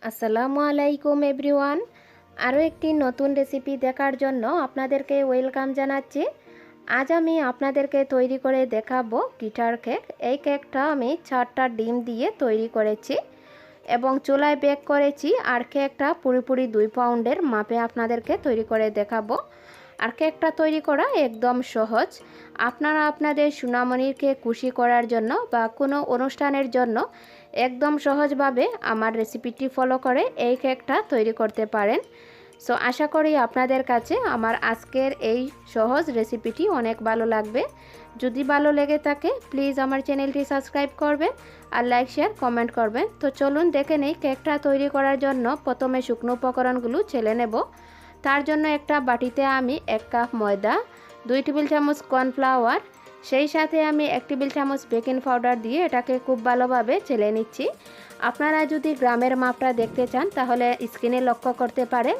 আসসালামু আলাইকুম এভরিওয়ান। আরও একটি নতুন রেসিপি দেখার জন্য আপনাদেরকে ওয়েলকাম জানাচ্ছি। আজ আমি আপনাদেরকে তৈরি করে দেখাবো গিটার কেক। এই কেকটা আমি 4টা ডিম দিয়ে তৈরি করেছি এবং চুলায় বেক করেছি। আর কেকটা পুরোপুরি 2 পাউন্ডের মাপে আপনাদেরকে তৈরি করে দেখাবো। আর কেকটা তৈরি করা একদম সহজ। আপনারা আপনাদের সোনামণিকে খুশি করার জন্য বা কোনো অনুষ্ঠানের জন্য একদম সহজভাবে আমার রেসিপিটি ফলো করে এই কেকটা তৈরি করতে পারেন। সো আশা করি আপনাদের কাছে আমার আজকের এই সহজ রেসিপিটি অনেক ভালো লাগবে। যদি ভালো লেগে থাকে প্লিজ আমার চ্যানেলটি সাবস্ক্রাইব করবেন আর লাইক শেয়ার কমেন্ট করবেন। তো চলুন দেখে নেই কেকটা তৈরি করার জন্য প্রথমে শুকনো উপকরণগুলো চেলে নেব। তার জন্য একটা বাটিতে আমি 1 কাপ ময়দা, 2 টেবিল চামচ কর্নফ্লাওয়ার, সেই সাথে আমি 1 টেবিল চামচ বেকিং পাউডার দিয়ে এটাকে খুব ভালোভাবে চেলে নিচ্ছি। আপনারা যদি গ্রামের মাপটা দেখতে চান তাহলে স্ক্রিনে লক্ষ্য করতে পারেন।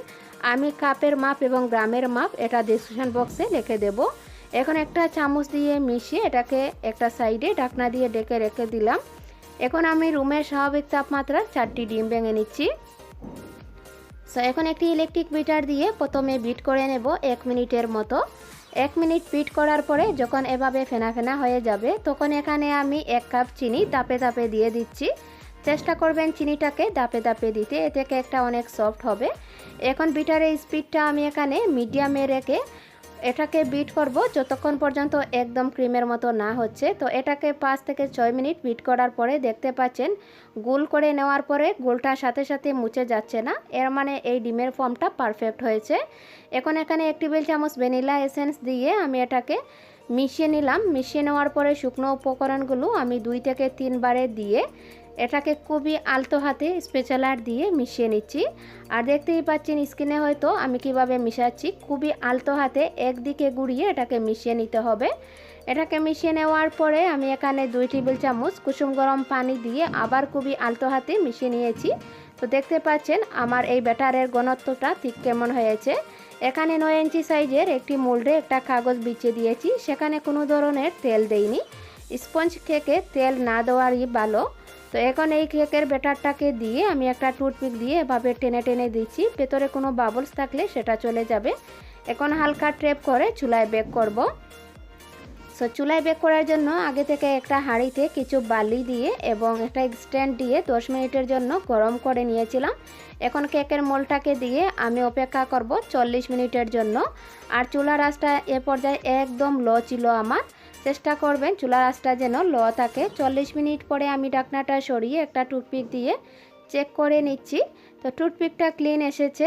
আমি কাপের মাপ এবং গ্রামের মাপ এটা ডেসক্রিপশন বক্সে লিখে দেব। এখন একটা চামচ দিয়ে মিশিয়ে এটাকে একটা সাইডে ঢাকনা দিয়ে ঢেকে রেখে দিলাম। এখন আমি রুমের স্বাভাবিক তাপমাত্রার 4টি ডিম ভেঙে নিচ্ছি। সো এখন একটি ইলেকট্রিক বিটার দিয়ে প্রথমে বিট করে নেব 1 মিনিটের মতো। 1 মিনিট বিট করার পরে যখন এভাবে ফেনা ফেনা হয়ে যাবে তখন এখানে আমি 1 কাপ চিনি দাপে দাপে দিয়ে দিচ্ছি। চেষ্টা করবেন চিনিটাকে দাপে দাপে দিতে, এতে কেকটা অনেক সফট হবে। এখন বিটারের স্পিডটা আমি এখানে মিডিয়ামে রেখে এটাকে বিট করব যতক্ষণ পর্যন্ত একদম ক্রিমের মতো না হচ্ছে। তো এটাকে 5 থেকে 6 মিনিট বিট করার পরে দেখতে পাচ্ছেন গোল করে নেওয়ার পরে গোলটার সাথে সাথে মুছে যাচ্ছে না, এর মানে এই ডিমের ফর্মটা পারফেক্ট হয়েছে। এখন এখানে 1 টেবিল চামচ ভ্যানিলা এসেন্স দিয়ে আমি এটাকে মিশিয়ে নিলাম। মিশিয়ে নেওয়ার পরে শুকনো উপকরণগুলো আমি 2 থেকে 3 বারে দিয়ে এটাকে খুবই আলতো হাতে স্প্যাচুলার দিয়ে মিশিয়ে নিচ্ছি। আর দেখতেই পাচ্ছেন স্ক্রিনে হয়তো আমি কিভাবে মিশাচ্ছি, খুবই আলতো হাতে একদিকে ঘুরিয়ে এটাকে মিশিয়ে নিতে হবে। এটাকে মিশিয়ে নেওয়ার পরে আমি এখানে 2 টেবিল চামচ কুসুম গরম পানি দিয়ে আবার খুবই আলতো হাতে মিশিয়ে নিয়েছি। তো দেখতে পাচ্ছেন আমার এই ব্যাটারের ঘনত্বটা ঠিক কেমন হয়েছে। এখানে 9 ইঞ্চি সাইজের একটি মোল্ডে একটা কাগজ বিছিয়ে দিয়েছি, সেখানে কোনো ধরনের তেল দেইনি। স্পঞ্জ কেকে তেল না দেওয়ারই ভালো। তো এখন এই কেকের ব্যাটারটাকে দিয়ে আমি একটা টুথপিক দিয়ে এভাবে টেনে টেনে দিচ্ছি, ভেতরে কোনো বাবলস থাকলে সেটা চলে যাবে। এখন হালকা ট্রেপ করে চুলায় বেক করব। সো চুলায় বেক করার জন্য আগে থেকে একটা হাঁড়িতে কিছু বালি দিয়ে এবং একটা স্ট্যান্ড দিয়ে 10 মিনিটের জন্য গরম করে নিয়েছিলাম। এখন কেকের মোলটাকে দিয়ে আমি অপেক্ষা করব 40 মিনিটের জন্য। আর চুলার আঁচটা এ পর্যায়ে একদম লো ছিল আমার। চেষ্টা করবেন চুলার আঁচটা যেন লো থাকে। 40 মিনিট পরে আমি ঢাকনাটা সরিয়ে একটা টুথপিক দিয়ে চেক করে নিচ্ছি। তো টুথপিকটা ক্লিন এসেছে।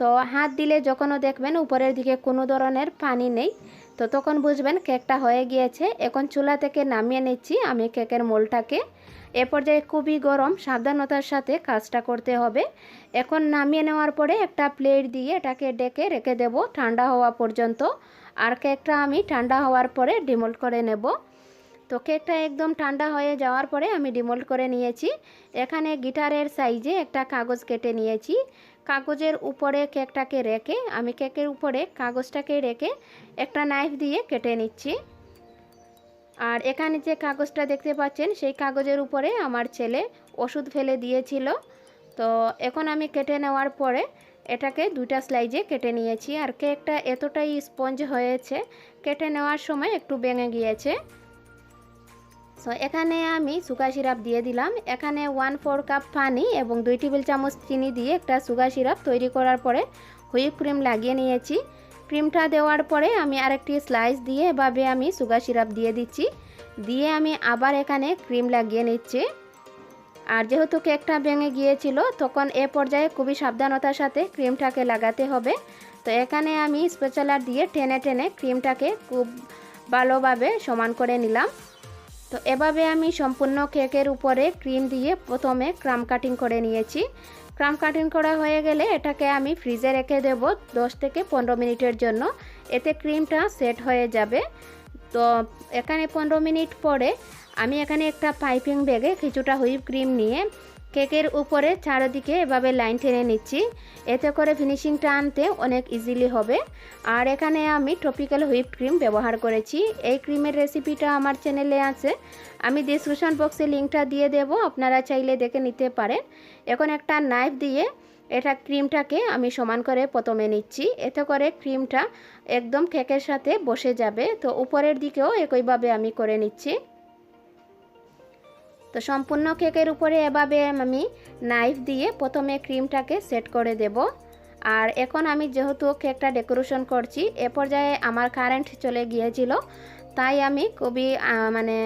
তো হাত দিলে যখনও দেখবেন উপরের দিকে কোনো ধরনের পানি নেই, তো তখন বুঝবেন কেকটা হয়ে গিয়েছে। এখন চুলা থেকে নামিয়ে নিচ্ছি আমি কেকের মোলটাকে। এ পর্যায়ে খুবই গরম, সাবধানতার সাথে কাজটা করতে হবে। এখন নামিয়ে নেওয়ার পরে একটা প্লেট দিয়ে এটাকে ডেকে রেখে দেব ঠান্ডা হওয়া পর্যন্ত। আর কেকটা আমি ঠান্ডা হওয়ার পরে ডিমোল্ড করে নেব। তো কেকটা একদম ঠান্ডা হয়ে যাওয়ার পরে আমি ডিমোল্ড করে নিয়েছি। এখানে গিটারের সাইজে একটা কাগজ কেটে নিয়েছি। কাগজের উপরে কেকটাকে রেখে আমি কেকের উপরে কাগজটাকে রেখে একটা নাইফ দিয়ে কেটে নিচ্ছি। আর এখানে যে কাগজটা দেখতে পাচ্ছেন সেই কাগজের উপরে আমার ছেলে ওষুধ ফেলে দিয়েছিল। তো এখন আমি কেটে নেওয়ার পরে এটাকে 2টা স্লাইজে কেটে নিয়েছি। আর কেকটা এতটাই স্পঞ্জ হয়েছে, কেটে নেওয়ার সময় একটু ভেঙে গিয়েছে। সো এখানে আমি সুগার সিরাপ দিয়ে দিলাম। এখানে 1/4 কাপ পানি এবং 2 টেবিল চামচ চিনি দিয়ে একটা সুগার সিরাপ তৈরি করার পরে হুইপ ক্রিম লাগিয়ে নিয়েছি। ক্রিমটা দেওয়ার পরে আমি আরেকটি স্লাইস দিয়ে এভাবে আমি সুগার সিরাপ দিয়ে দিচ্ছি। দিয়ে আমি আবার এখানে ক্রিম লাগিয়ে নিচ্ছি। আর যেহেতু কেকটা ভেঙে গিয়েছিল তখন এ পর্যায়ে খুবই সাবধানতার সাথে ক্রিমটাকে লাগাতে হবে। তো এখানে আমি স্প্যাচুলার দিয়ে টেনে টেনে ক্রিমটাকে খুব ভালোভাবে সমান করে নিলাম। তো এভাবে আমি সম্পূর্ণ কেকের উপরে ক্রিম দিয়ে প্রথমে ক্রাম কাটিং করে নিয়েছি। ক্রাম কাটিং করা হয়ে গেলে এটাকে আমি ফ্রিজে রেখে দেব 10 থেকে 15 মিনিটের জন্য, এতে ক্রিমটা সেট হয়ে যাবে। তো এখানে 15 মিনিট পরে আমি এখানে একটা পাইপিং ব্যাগে কিছুটা হুইপ ক্রিম নিয়ে কেকের উপরে চারিদিকে এভাবে লাইন টেনে নিচ্ছি, এতে করে ফিনিশিংটা আনতে অনেক ইজিলি হবে। আর এখানে আমি ট্রপিক্যাল হুইপ ক্রিম ব্যবহার করেছি। এই ক্রিমের রেসিপিটা আমার চ্যানেলে আছে, আমি ডিসক্রিপশন বক্সে লিঙ্কটা দিয়ে দেব, আপনারা চাইলে দেখে নিতে পারেন। এখন একটা নাইফ দিয়ে এটা ক্রিমটাকে আমি সমান করে প্রথমে নিচ্ছি, এতে করে ক্রিমটা একদম কেকের সাথে বসে যাবে। তো উপরের দিকেও একইভাবে আমি করে নিচ্ছি। তো সম্পূর্ণ কেকের উপরে এভাবে আমি নাইফ দিয়ে প্রথমে ক্রিমটাকে সেট করে দেব। আর এখন আমি যেহেতু কেকটা ডেকোরেশন করছি, এ পর্যায়ে আমার কারেন্ট চলে গিয়েছিল, তাই আমি খুবই মানে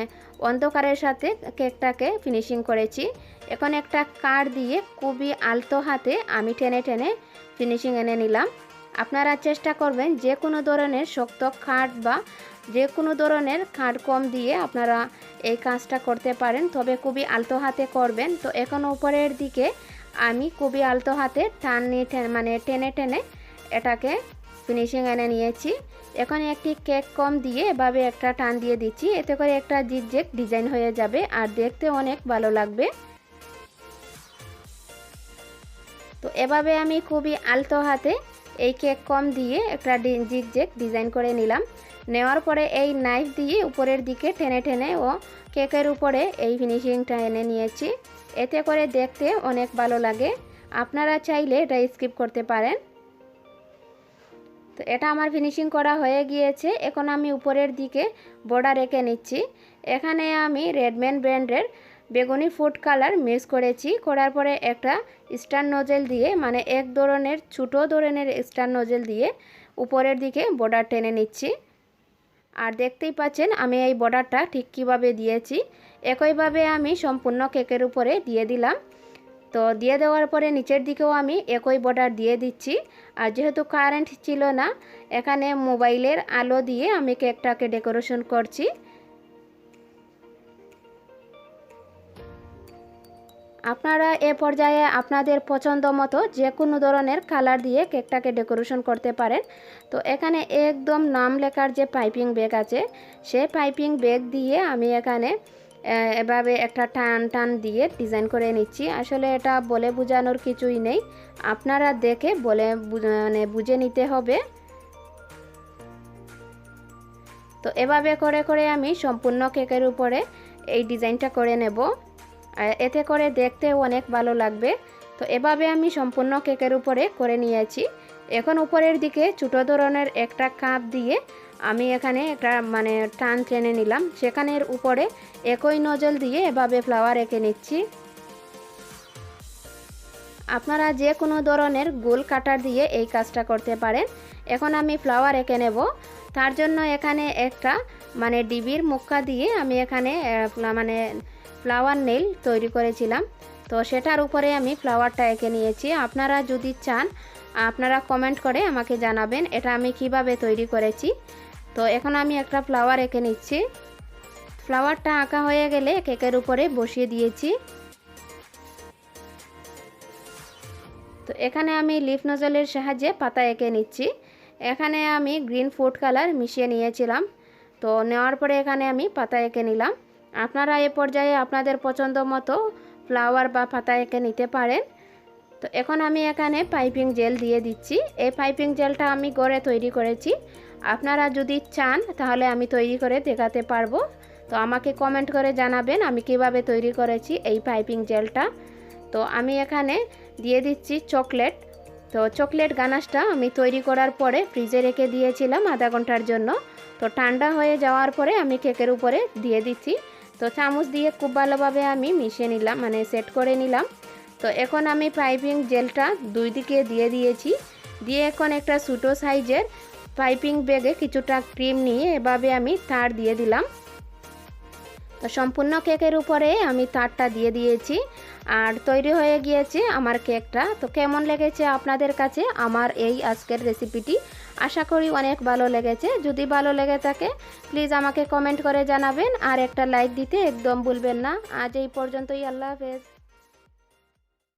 অন্ধকারের সাথে কেকটাকে ফিনিশিং করেছি। এখন একটা কাঠ দিয়ে খুবই আলতো হাতে আমি টেনে টেনে ফিনিশিং এনে নিলাম। আপনারা চেষ্টা করবেন যে কোনো ধরনের শক্ত কাঠ বা যে কোনো ধরনের কাঠ কম দিয়ে আপনারা এই কাজটা করতে পারেন, তবে খুবই আলতো হাতে করবেন। তো এখন উপরের দিকে আমি খুবই আলতো হাতে টেনে টেনে এটাকে ফিনিশিং এনে নিয়েছি। এখন একটি কেক কম দিয়ে এভাবে একটা টান দিয়ে দিচ্ছি, এতে করে একটা জিগজ্যাগ ডিজাইন হয়ে যাবে আর দেখতে অনেক ভালো লাগবে। তো এভাবে আমি খুবই আলতো হাতে এই কেক কম দিয়ে একটা জিগজ্যাগ ডিজাইন করে নিলাম। নেওয়ার পরে এই নাইফ দিয়ে উপরের দিকে টেনে টেনে ও কেকের উপরে এই ফিনিশিংটা এনে নিয়েছি, এতে করে দেখতে অনেক ভালো লাগে। আপনারা চাইলে এটা স্কিপ করতে পারেন। তো এটা আমার ফিনিশিং করা হয়ে গিয়েছে। এখন আমি উপরের দিকে বর্ডার এঁকে নিচ্ছি। এখানে আমি রেডম্যান ব্র্যান্ডের বেগুনি ফুড কালার মিক্স করেছি, করার পরে একটা স্টার নোজেল দিয়ে মানে এক ধরনের ছোটো ধরনের স্টার নোজেল দিয়ে উপরের দিকে বর্ডার টেনে নিচ্ছি। আর দেখতেই পাচ্ছেন আমি এই বর্ডারটা ঠিক কীভাবে দিয়েছি, একইভাবে আমি সম্পূর্ণ কেকের উপরে দিয়ে দিলাম। তো দিয়ে দেওয়ার পরে নিচের দিকেও আমি একই বর্ডার দিয়ে দিচ্ছি। আর যেহেতু কারেন্ট ছিল না, এখানে মোবাইলের আলো দিয়ে আমি কেকটাকে ডেকোরেশন করছি। আপনারা এ পর্যায়ে আপনাদের পছন্দ মতো যে কোনো ধরনের কালার দিয়ে কেকটাকে ডেকোরেশন করতে পারেন। তো এখানে একদম নাম লেখার যে পাইপিং ব্যাগ আছে, সেই পাইপিং ব্যাগ দিয়ে আমি এখানে এভাবে একটা টান টান দিয়ে ডিজাইন করে নিচ্ছি। আসলে এটা বলে বোঝানোর কিছুই নেই, আপনারা দেখে বুঝে নিতে হবে। তো এভাবে করে করে আমি সম্পূর্ণ কেকের উপরে এই ডিজাইনটা করে নেব, এতে করে দেখতে অনেক ভালো লাগবে। তো এভাবে আমি সম্পূর্ণ কেকের উপরে করে নিয়েছি। এখন উপরের দিকে ছোটো ধরনের একটা কাপ দিয়ে আমি এখানে একটা টান টেনে নিলাম, সেখানের উপরে একই নজল দিয়ে এভাবে ফ্লাওয়ার এঁকে নিচ্ছি। আপনারা যে কোনো ধরনের গোল কাটার দিয়ে এই কাজটা করতে পারেন। এখন আমি ফ্লাওয়ার এঁকে নেব, তার জন্য এখানে একটা ডিবির মুক্কা দিয়ে আমি এখানে ফ্লাওয়ার নেল তৈরি করেছিলাম। তো সেটার উপরে আমি ফ্লাওয়ারটা এঁকে নিয়েছি। আপনারা যদি চান আপনারা কমেন্ট করে আমাকে জানাবেন এটা আমি কিভাবে তৈরি করেছি। তো এখন আমি একটা ফ্লাওয়ার এঁকে নিচ্ছি। ফ্লাওয়ারটা আঁকা হয়ে গেলে কেকের উপরে বসিয়ে দিয়েছি। তো এখানে আমি লিফ নজলের সাহায্যে পাতা এঁকে নিচ্ছি। এখানে আমি গ্রিন ফুড কালার মিশিয়ে নিয়েছিলাম। তো নেওয়ার পরে এখানে আমি পাতা এঁকে নিলাম। আপনারা এ পর্যায়ে আপনাদের পছন্দ মতো ফ্লাওয়ার বা পাতা এঁকে নিতে পারেন। তো এখন আমি এখানে পাইপিং জেল দিয়ে দিচ্ছি। এই পাইপিং জেলটা আমি ঘরে তৈরি করেছি, আপনারা যদি চান তাহলে আমি তৈরি করে দেখাতে পারবো। তো আমাকে কমেন্ট করে জানাবেন আমি কিভাবে তৈরি করেছি এই পাইপিং জেলটা। তো আমি এখানে দিয়ে দিচ্ছি চকলেট। তো চকলেট গানাশটা আমি তৈরি করার পরে ফ্রিজে রেখে দিয়েছিলাম আধা ঘন্টার জন্য। তো ঠান্ডা হয়ে যাওয়ার পরে আমি কেকের উপরে দিয়ে দিচ্ছি। তো চামচ দিয়ে খুব ভালোভাবে আমি মিশিয়ে নিলাম, সেট করে নিলাম। তো এখন আমি পাইপিং জেলটা দুই দিকে দিয়ে দিয়েছি, দিয়ে এখন একটা ছোটো সাইজের পাইপিং ব্যাগে কিছুটা ক্রিম নিয়ে এভাবে আমি তার দিয়ে দিলাম। তো সম্পূর্ণ কেকের উপরে আমি তারটা দিয়ে দিয়েছি আর তৈরি হয়ে গিয়েছে আমার কেকটা। তো কেমন লেগেছে আপনাদের কাছে আমার এই আজকের রেসিপিটি? আশা করি অনেক ভালো লেগেছে। যদি ভালো লেগে থাকে প্লিজ আমাকে কমেন্ট করে জানাবেন আর একটা লাইক দিতে একদম ভুলবেন না। আজ এই পর্যন্তই, আল্লাহ হাফেজ।